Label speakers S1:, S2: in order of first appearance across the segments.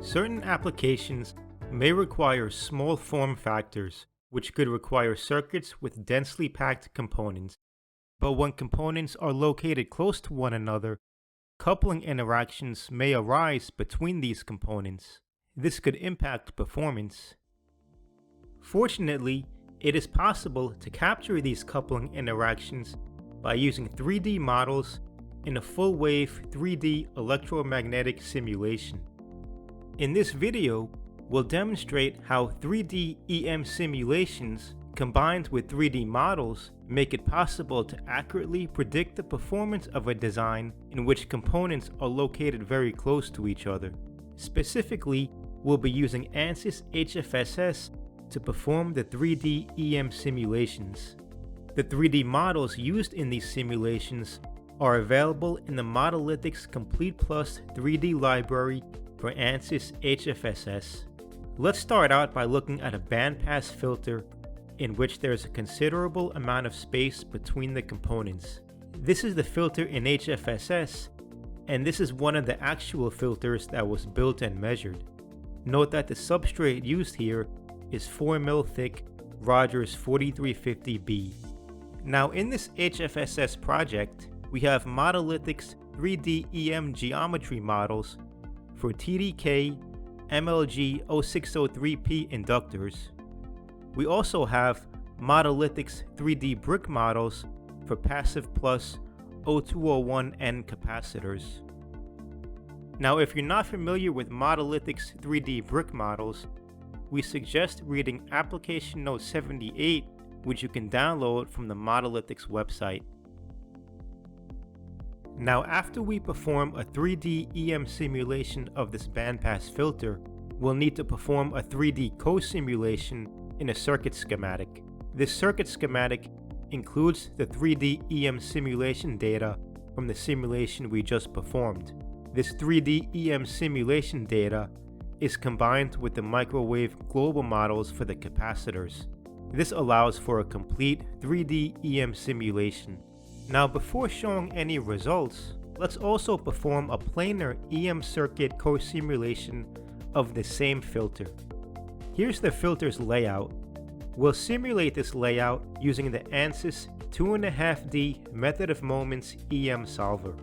S1: Certain applications may require small form factors, which could require circuits with densely packed components. But when components are located close to one another, coupling interactions may arise between these components. This could impact performance. Fortunately, it is possible to capture these coupling interactions by using 3D models in a full-wave 3D electromagnetic simulation. In this video, we'll demonstrate how 3D EM simulations combined with 3D models make it possible to accurately predict the performance of a design in which components are located very close to each other. Specifically, we'll be using ANSYS HFSS to perform the 3D EM simulations. The 3D models used in these simulations are available in the Modelithics Complete Plus 3D library for ANSYS HFSS. Let's start out by looking at a bandpass filter in which there's a considerable amount of space between the components. This is the filter in HFSS, and this is one of the actual filters that was built and measured. Note that the substrate used here is 4 mm thick Rogers 4350B. Now in this HFSS project, we have Modelithics 3D EM geometry models for TDK MLG 0603P inductors. We also have Modelithics 3D brick models for Passive Plus 0201N capacitors. Now if you're not familiar with Modelithics 3D brick models, we suggest reading Application Note 78, which you can download from the Modelithics website. Now after we perform a 3D EM simulation of this bandpass filter, we'll need to perform a 3D co-simulation in a circuit schematic. This circuit schematic includes the 3D EM simulation data from the simulation we just performed. This 3D EM simulation data is combined with the microwave global models for the capacitors. This allows for a complete 3D EM simulation. Now before showing any results, let's also perform a planar EM circuit co-simulation of the same filter. Here's the filter's layout. We'll simulate this layout using the ANSYS 2.5D method of moments EM solver.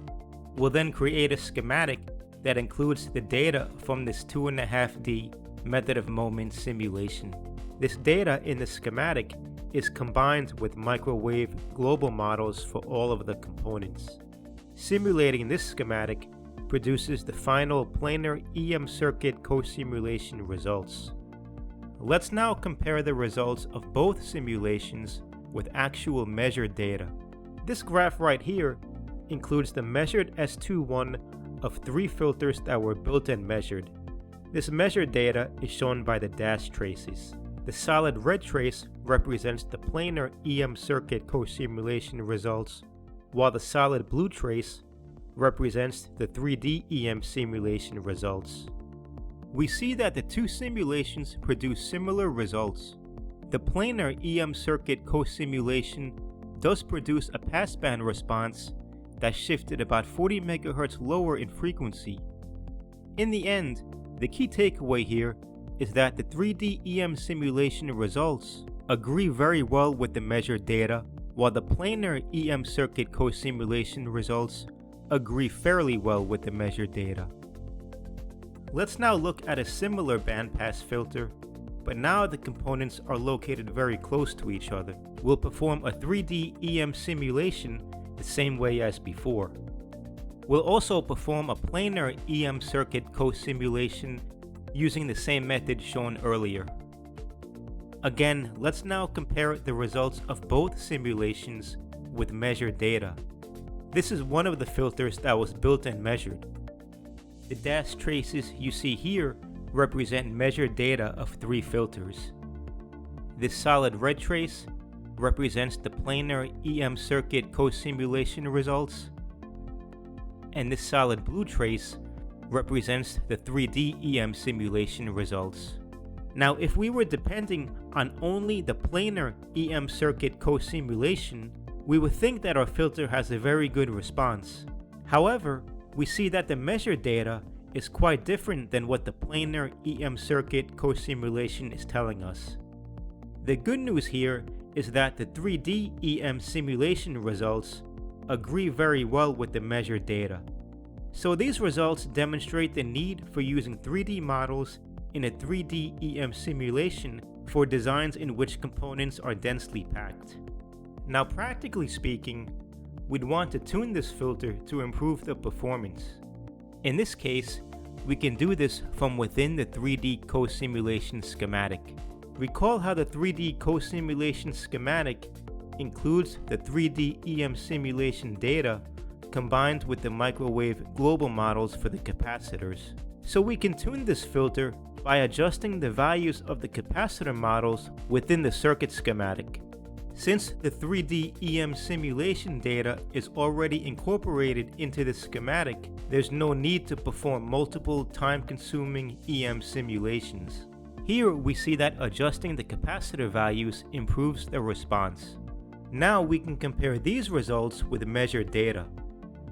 S1: We'll then create a schematic that includes the data from this 2.5D method of moments simulation. This data in the schematic is combined with microwave global models for all of the components. Simulating this schematic produces the final planar EM circuit co-simulation results. Let's now compare the results of both simulations with actual measured data. This graph right here includes the measured S21 of 3 filters that were built and measured. This measured data is shown by the dashed traces. The solid red trace represents the planar EM circuit co-simulation results, while the solid blue trace represents the 3D EM simulation results. We see that the two simulations produce similar results. The planar EM circuit co-simulation does produce a passband response that shifted about 40 MHz lower in frequency. In the end, the key takeaway here is that the 3D EM simulation results agree very well with the measured data, while the planar EM circuit co-simulation results agree fairly well with the measured data. Let's now look at a similar bandpass filter, but now the components are located very close to each other. We'll perform a 3D EM simulation the same way as before. We'll also perform a planar EM circuit co-simulation using the same method shown earlier. Again, let's now compare the results of both simulations with measured data. This is one of the filters that was built and measured. The dashed traces you see here represent measured data of 3 filters. This solid red trace represents the planar EM circuit co-simulation results, and this solid blue trace represents the 3D EM simulation results. Now, if we were depending on only the planar EM circuit co-simulation, we would think that our filter has a very good response. However, we see that the measured data is quite different than what the planar EM circuit co-simulation is telling us. The good news here is that the 3D EM simulation results agree very well with the measured data. So these results demonstrate the need for using 3D models in a 3D EM simulation for designs in which components are densely packed. Now, practically speaking, we'd want to tune this filter to improve the performance. In this case, we can do this from within the 3D co-simulation schematic. Recall how the 3D co-simulation schematic includes the 3D EM simulation data combined with the microwave global models for the capacitors. So we can tune this filter by adjusting the values of the capacitor models within the circuit schematic. Since the 3D EM simulation data is already incorporated into the schematic, there's no need to perform multiple time-consuming EM simulations. Here we see that adjusting the capacitor values improves the response. Now we can compare these results with measured data.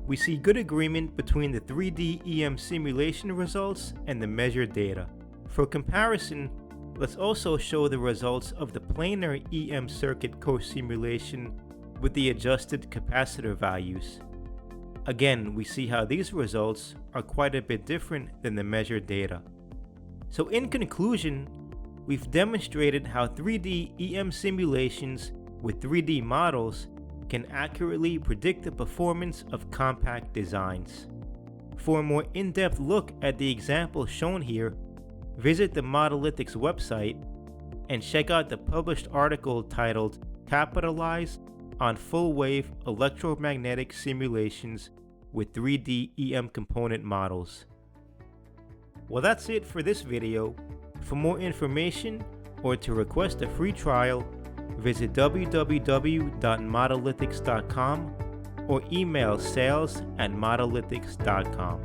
S1: We see good agreement between the 3D EM simulation results and the measured data. For comparison, let's also show the results of the planar EM circuit co-simulation with the adjusted capacitor values. Again, we see how these results are quite a bit different than the measured data. So in conclusion, we've demonstrated how 3D EM simulations with 3D models can accurately predict the performance of compact designs. For a more in-depth look at the example shown here, visit the Modelithics website and check out the published article titled "Capitalize on Full-Wave Electromagnetic Simulations with 3D EM Component Models." Well, that's it for this video. For more information or to request a free trial, visit www.modelithics.com or email sales@modelithics.com.